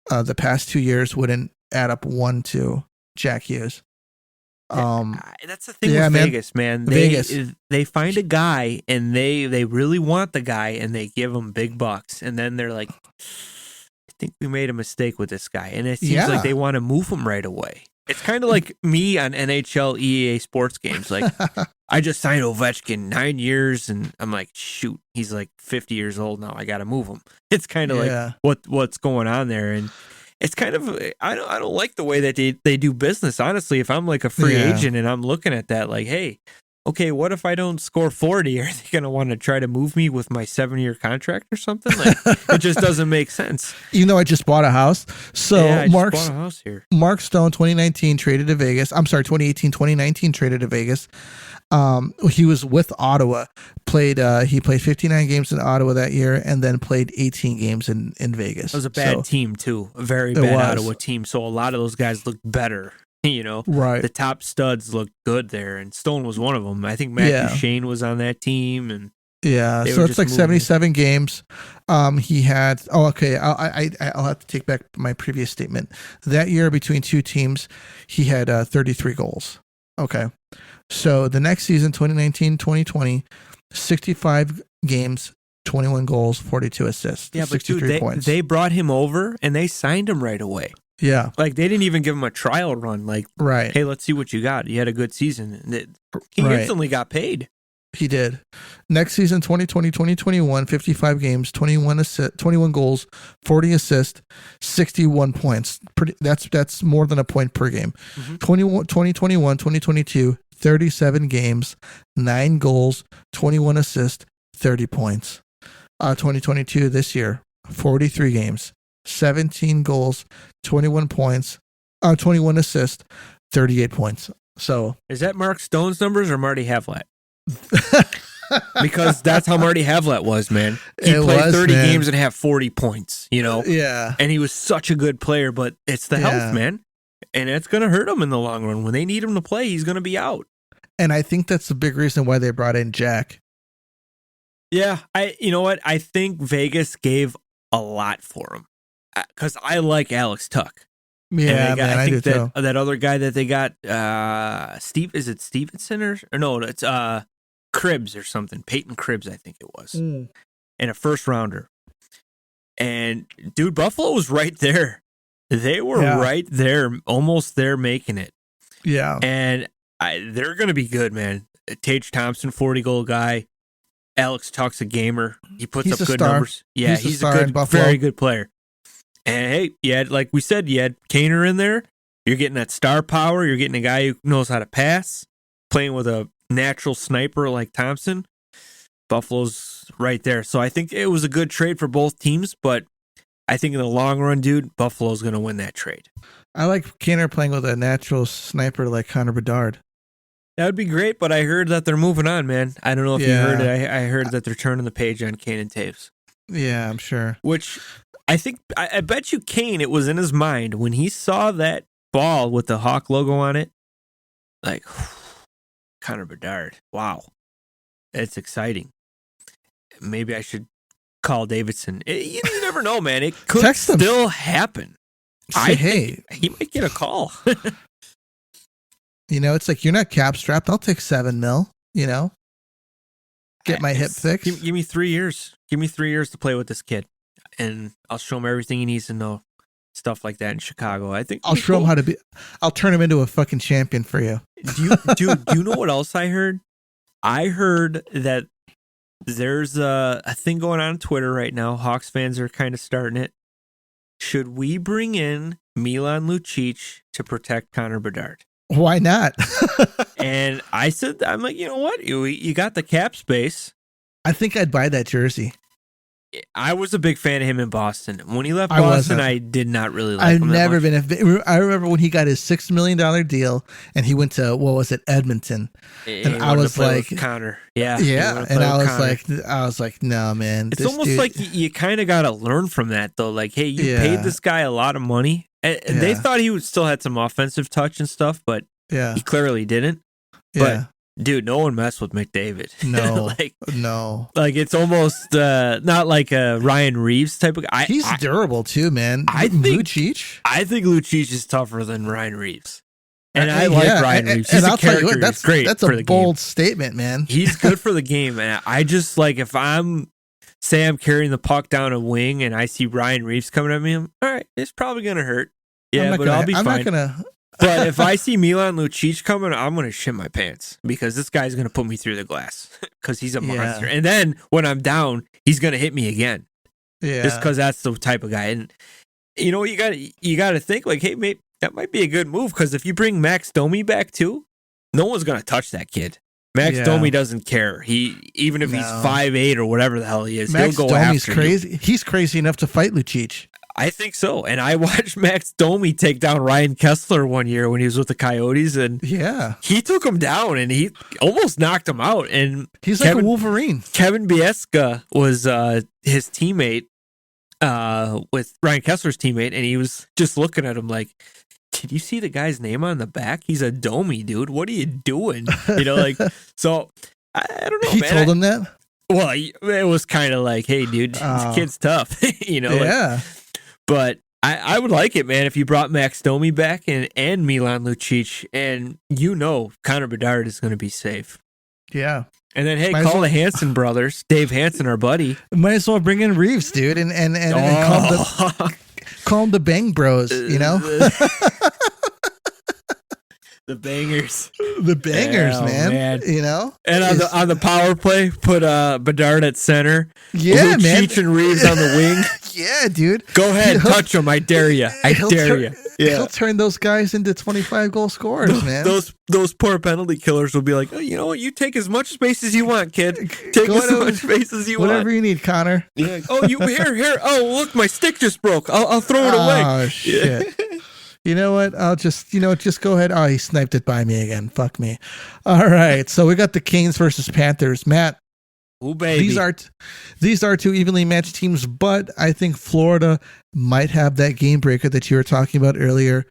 the past 2 years, wouldn't add up one to Jack Hughes. That's the thing with Vegas, man. They find a guy and they really want the guy and they give him big bucks, and then they're like, I think we made a mistake with this guy, and it seems like they want to move him right away. It's kind of like me on NHL EA sports games. Like, I just signed Ovechkin 9 years, and I'm like, shoot, he's like 50 years old now. I got to move him. It's kind of like what's going on there, and it's kind of I don't like the way that they do business. Honestly, if I'm like a free agent and I'm looking at that, like, hey, okay, what if I don't score 40? Are they going to want to try to move me with my 7-year contract or something? Like, it just doesn't make sense. You know, I just bought a house. So I just bought a house here. Mark Stone, 2019 traded to Vegas. I'm sorry, 2018-2019 traded to Vegas. He was with Ottawa. He played 59 games in Ottawa that year, and then played 18 games in Vegas. It was a bad team too, a very bad Ottawa team. So a lot of those guys looked better. You know, right? The top studs looked good there, and Stone was one of them. I think Matthew Shane was on that team, and so it's like 77 games. He had. Oh, okay. I'll have to take back my previous statement. That year, between two teams, he had 33 goals. Okay. So the next season, 2019-2020, 65 games, 21 goals, 42 assists. Yeah, but dude, they brought him over and they signed him right away. Yeah. Like, they didn't even give him a trial run. Like, hey, let's see what you got. You had a good season. He instantly got paid. He did. Next season, 2020-2021, 55 games, 21 goals, 40 assists, 61 points. That's more than a point per game. 2021-2022, 37 games, 9 goals, 21 assists, 30 points. 2022, this year, 43 games, 17 goals, 21 points, 21 assists, 38 points. So, is that Mark Stone's numbers or Marty Havlat? Because that's how Marty Havlat was, man. He played 30 games and have 40 points, you know? Yeah. And he was such a good player, but it's the health, man. And it's going to hurt him in the long run. When they need him to play, he's going to be out. And I think that's the big reason why they brought in Jack. Yeah. You know what? I think Vegas gave a lot for him. Because I like Alex Tuck. Yeah, man, I do too. That other guy that they got, is it Stevenson or no, it's Cribbs or something. Peyton Cribbs, I think it was. And a first rounder. And dude, Buffalo was right there. They were right there, almost there making it. Yeah. And they're going to be good, man. Tage Thompson, 40-goal guy. Alex Tuck's a gamer. He puts up good numbers. Yeah, he's a good, very good player. And hey, like we said, you had Kaner in there. You're getting that star power. You're getting a guy who knows how to pass, playing with a natural sniper like Thompson. Buffalo's right there. So I think it was a good trade for both teams, but I think in the long run, dude, Buffalo's going to win that trade. I like Kaner playing with a natural sniper like Connor Bedard. That would be great, but I heard that they're moving on, man. I don't know if you heard it. I heard that they're turning the page on Kane and Taves. Yeah, I'm sure. Which I bet you Kane, it was in his mind when he saw that ball with the Hawk logo on it. Like, Connor Bedard. Wow. It's exciting. Maybe I should call Davidson. You never know, man. It could still happen. He might get a call. You know, it's like, you're not cap strapped. I'll take $7 million, you know, get my hip fixed. Give me 3 years. Give me 3 years to play with this kid, and I'll show him everything he needs to know. Stuff like that in Chicago. I think I'll show him how to be. I'll turn him into a fucking champion for you. Do you know what else I heard? I heard that there's a thing going on Twitter right now. Hawks fans are kind of starting it. Should we bring in Milan Lucic to protect Connor Bedard? Why not? And I'm like, you know what? You got the cap space. I think I'd buy that jersey. I was a big fan of him in Boston. When he left I Boston, wasn't. I did not really like I've him. never been. I remember when he got his $6 million deal, and he went to what was it, Edmonton, and I was like, Connor, yeah, and I was like, no, man. It's almost like you kind of got to learn from that, though. Like, hey, you paid this guy a lot of money, and they thought he still had some offensive touch and stuff, but he clearly didn't. But dude, no one messed with McDavid. No, no. Like it's almost not like a Ryan Reeves type of guy. He's durable too, man. I think Lucic is tougher than Ryan Reeves. And I like Ryan Reeves. He's I'll tell you what, that's great. That's a bold statement, man. He's good for the game. And I just like if I'm carrying the puck down a wing and I see Ryan Reeves coming at me, I'm all right, it's probably gonna hurt. Yeah, but I'll be fine. I'm not gonna. But if I see Milan Lucic coming, I'm going to shit my pants because this guy's going to put me through the glass because he's a monster. And then when I'm down, he's going to hit me again. Yeah. Just because that's the type of guy. And, you know, you got to think like, hey, mate, that might be a good move because if you bring Max Domi back too, no one's going to touch that kid. Max Domi doesn't care. Even if he's 5'8" or whatever the hell he is, Max he'll go Domi's after crazy. you. He's crazy enough to fight Lucic. I think so. And I watched Max Domi take down Ryan Kessler one year when he was with the Coyotes. And he took him down and he almost knocked him out. And he's like a Wolverine. Kevin Biesca was his teammate with Ryan Kessler's teammate. And he was just looking at him like, did you see the guy's name on the back? He's a Domi, dude. What are you doing? You know, like, so I don't know, He man. told him that? Well, it was kind of like, hey, dude, this kid's tough. You know? Yeah. But I would like it, man, if you brought Max Domi back and Milan Lucic, and Connor Bedard is going to be safe. Yeah. And then, hey, call the Hansen brothers, Dave Hansen, our buddy. Might as well bring in Reeves, dude, and call them the Bang Bros, you know? The bangers. The bangers, man. You know? And on the power play, put Bedard at center. Yeah, man. Cheech and Reeves on the wing. Yeah, dude. Go ahead, touch him. I dare you. I dare you. Yeah. He'll turn those guys into 25-goal scorers, man. Those poor penalty killers will be like, oh, you know what? You take as much space as you want, kid. Take as much space as you want. Whatever you need, Connor. Yeah. Oh, you here. Oh, look, my stick just broke. I'll throw it away. Oh, shit. Yeah. You know what? I'll just go ahead. Oh, he sniped it by me again. Fuck me. All right. So we got the Canes versus Panthers. Matt. Oh, baby. These are two evenly matched teams, but I think Florida might have that game breaker that you were talking about earlier.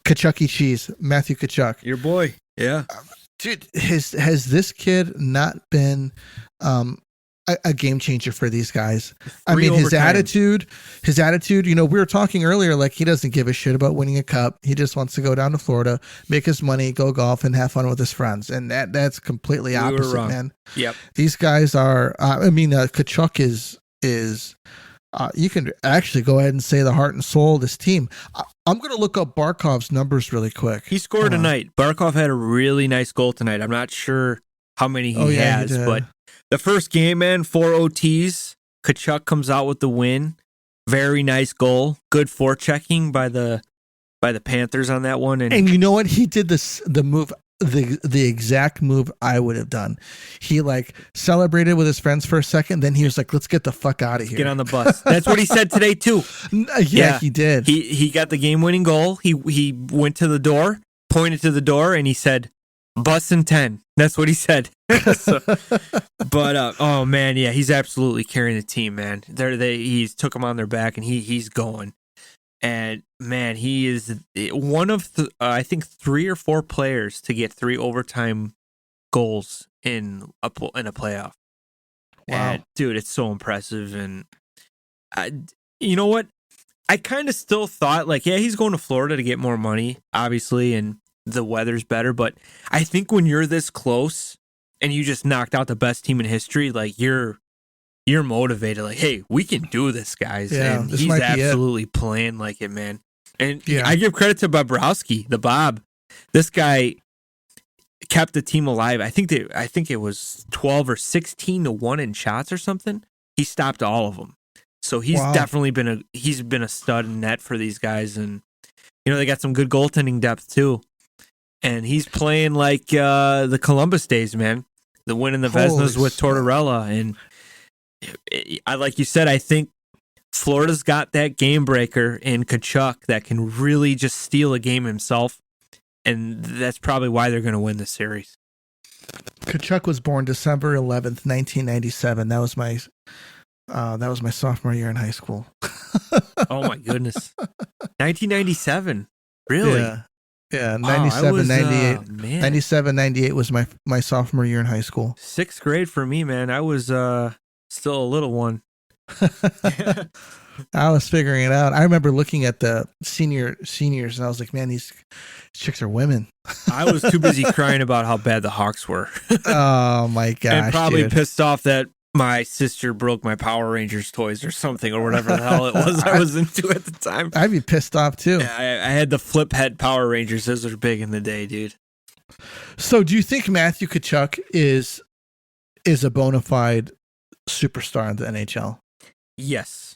Tkachuk cheese. Matthew Tkachuk. Your boy. Yeah. Dude, has this kid not been a game changer for these guys? I mean, his attitude, we were talking earlier, like he doesn't give a shit about winning a cup. He just wants to go down to Florida, make his money, go golf and have fun with his friends. And that's completely opposite, man. Yep. These guys are, Tkachuk is you can actually go ahead and say the heart and soul of this team. I'm going to look up Barkov's numbers really quick. He scored tonight. Barkov had a really nice goal tonight. I'm not sure how many he has, but the first game, man, 4 OTs. Tkachuk comes out with the win. Very nice goal. Good forechecking by the Panthers on that one. And you know what? He did the move, the exact move I would have done. He like celebrated with his friends for a second. Then he was like, let's get the fuck out of here. Get on the bus. That's what he said today, too. Yeah, he did. He got the game-winning goal. He went to the door, pointed to the door, and he said, bus in 10. That's what he said. But oh man, yeah, he's absolutely carrying the team, man. He's took them on their back and he's going. And man, he is one of I think 3 or 4 players to get 3 overtime goals in a playoff. Wow, and, dude, it's so impressive. And you know what? I kind of still thought like, yeah, he's going to Florida to get more money, obviously, and the weather's better. But I think when you're this close and you just knocked out the best team in history, like you're motivated. Like, hey, we can do this, guys. Yeah, and he's absolutely playing like it, man. And I give credit to Bobrovsky, the Bob. This guy kept the team alive. I think it was 12 or 16-1 in shots or something. He stopped all of them. So he's definitely been a stud in net for these guys. And they got some good goaltending depth too. And he's playing like the Columbus days, man. The winning the Vezinas with Tortorella. And I like you said, I think Florida's got that game breaker in Tkachuk that can really just steal a game himself, and that's probably why they're going to win the series. Tkachuk was born December 11th, 1997. That was my sophomore year in high school. Oh my goodness. 1997. Really? Yeah, 97, 98. 97, 98 was my sophomore year in high school. 6th grade for me, man. I was still a little one. I was figuring it out. I remember looking at the seniors, and I was like, man, these chicks are women. I was too busy crying about how bad the Hawks were. Oh my gosh. And probably dude. pissed off that my sister broke my Power Rangers toys or something, or whatever the hell it was I was into at the time. I'd be pissed off too. Yeah, I had the flip head Power Rangers. Those were big in the day, dude. So do you think Matthew Tkachuk is a bona fide superstar in the NHL? Yes.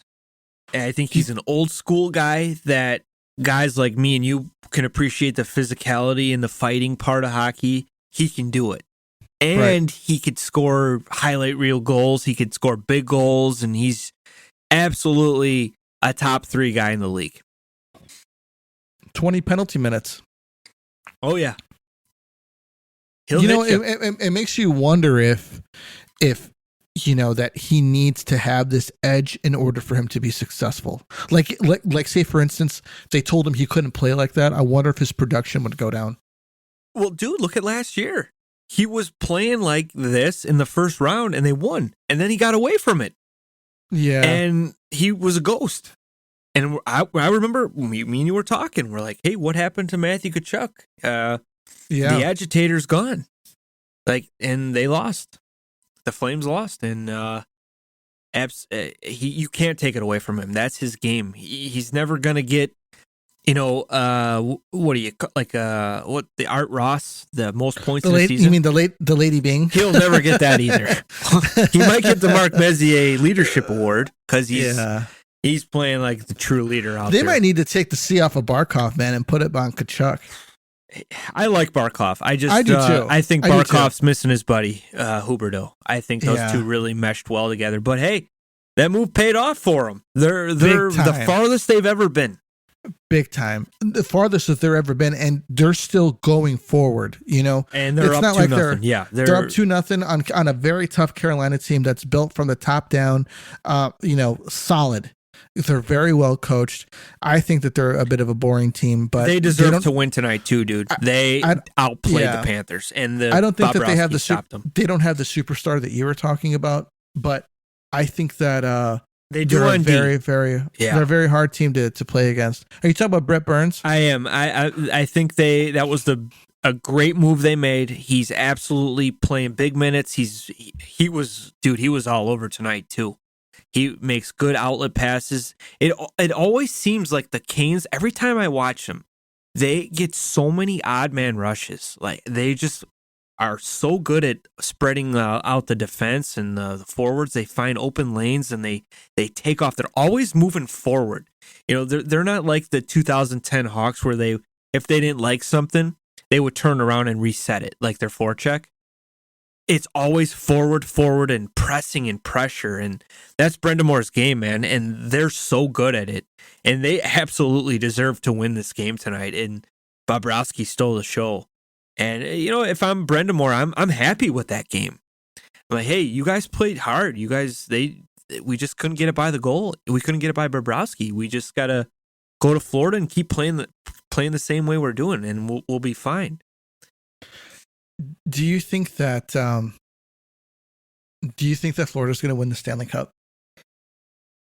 And I think he's an old school guy that guys like me and you can appreciate the physicality and the fighting part of hockey. He can do it. And he could score highlight reel goals. He could score big goals, and he's absolutely a top 3 guy in the league. 20 penalty minutes. Oh yeah. It makes you wonder if that he needs to have this edge in order for him to be successful. Like say for instance, they told him he couldn't play like that. I wonder if his production would go down. Well, dude, look at last year. He was playing like this in the first round, and they won. And then he got away from it. Yeah. And he was a ghost. And I remember me and you were talking. We're like, hey, what happened to Matthew Tkachuk? The agitator's gone. And they lost. The Flames lost. And you can't take it away from him. That's his game. He's never going to get, what do you what the Art Ross, the most points in the season? You mean the Lady Bing? He'll never get that either. He might get the Mark Messier Leadership Award because he's playing like the true leader out there. They might need to take the C off of Barkov, man, and put it on Tkachuk. I like Barkov. I do too. I think Barkov's missing his buddy Huberdeau. I think those two really meshed well together. But hey, that move paid off for them. They're the farthest they've ever been. Big time. The farthest that they've ever been, and they're still going forward, And they're up 2-0. Yeah. They're up 2-0 on a very tough Carolina team that's built from the top down, solid. They're very well coached. I think that they're a bit of a boring team, but they deserve to win tonight too, dude. They outplayed the Panthers, and I don't think that they have they don't have the superstar that you were talking about, but I think that they do they're they're a very hard team to play against. Are you talking about Brett Burns? I am. I think that was a great move they made. He's absolutely playing big minutes. He was all over tonight too. He makes good outlet passes. It always seems like the Canes, every time I watch them, they get so many odd man rushes. Like they just are so good at spreading out the defense and the forwards. They find open lanes and they take off. They're always moving forward. They're not like the 2010 Hawks where if they didn't like something, they would turn around and reset it like their forecheck. It's always forward, and pressing and pressure. And that's Brendamore's game, man. And they're so good at it. And they absolutely deserve to win this game tonight. And Bobrovsky stole the show. And, if I'm Brendamore, I'm happy with that game. I'm like, hey, you guys played hard. You guys, we just couldn't get it by the goal. We couldn't get it by Bobrovsky. We just got to go to Florida and keep playing the same way we're doing, and we'll be fine. Do you think that Florida's going to win the Stanley Cup?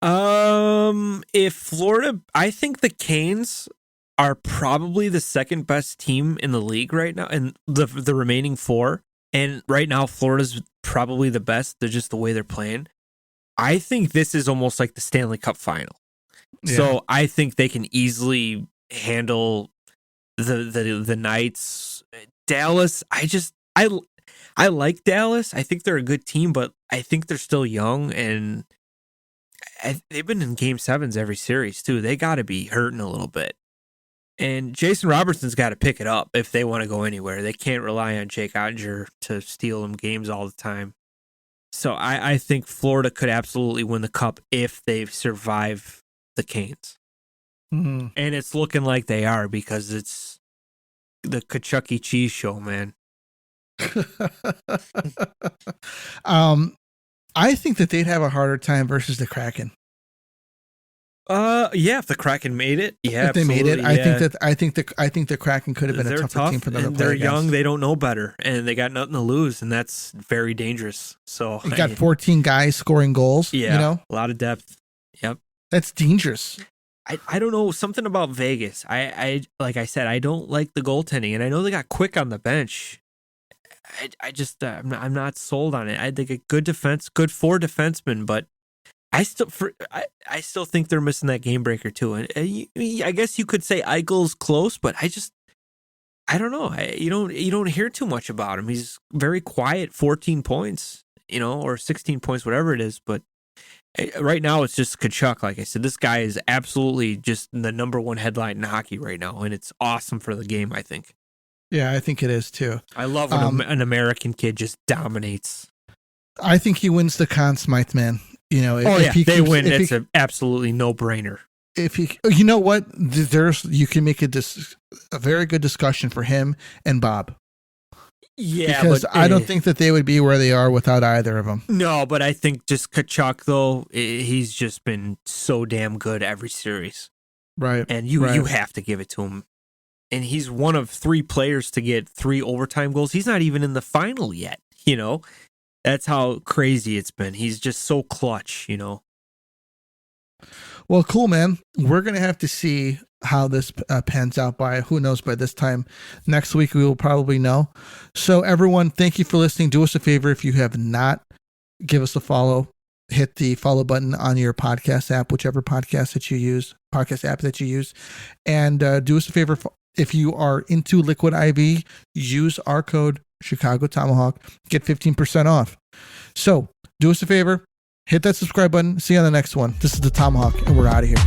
If Florida, I think the Canes are probably the second best team in the league right now, and the remaining 4. And right now, Florida's probably the best. They're just the way they're playing. I think this is almost like the Stanley Cup final. Yeah. So I think they can easily handle the Knights. Dallas, I like Dallas. I think they're a good team, but I think they're still young, and they've been in Game 7s every series too. They got to be hurting a little bit. And Jason Robertson's got to pick it up if they want to go anywhere. They can't rely on Jake Ottinger to steal them games all the time. So I think Florida could absolutely win the cup if they survive the Canes. Mm-hmm. And it's looking like they are because it's the Tkachuk cheese show, man. I think that they'd have a harder time versus the Kraken. Yeah, if the Kraken made it, yeah, if they made it, yeah. I think the Kraken could have been a tougher team for them to play They're against. young, they don't know better, and they got nothing to lose, and that's very dangerous. So you got 14 guys scoring goals. Yeah, you know, a lot of depth. Yep, that's dangerous. I don't know, something about Vegas. I like I said, I don't like the goaltending, and I know they got Quick on the bench. I just I'm not sold on it. I think a good defense, good 4 defensemen, but I still think they're missing that game breaker too. And I guess you could say Eichel's close, but I don't know. You don't hear too much about him. He's very quiet, 14 points, or 16 points, whatever it is. But right now it's just Tkachuk. Like I said, this guy is absolutely just the number 1 headline in hockey right now, and it's awesome for the game, I think. Yeah, I think it is too. I love when an American kid just dominates. I think he wins the Conn Smythe, man. If they win, it's an absolutely no-brainer. If he, you know what, you can make a very good discussion for him and Bob. Yeah, because I don't think that they would be where they are without either of them. No, but I think just Tkachuk, though, he's just been so damn good every series. Right. And you have to give it to him. And he's one of 3 players to get 3 overtime goals. He's not even in the final yet, That's how crazy it's been. He's just so clutch, Well, cool, man. We're going to have to see how this pans out by, who knows, by this time next week, we will probably know. So everyone, thank you for listening. Do us a favor. If you have not, give us a follow, hit the follow button on your podcast app, whichever podcast app that you use. And do us a favor. If you are into Liquid IV, use our code Chicago Tomahawk, get 15% off. So do us a favor, hit that subscribe button. See you on the next one. This is the Tomahawk, and we're out of here.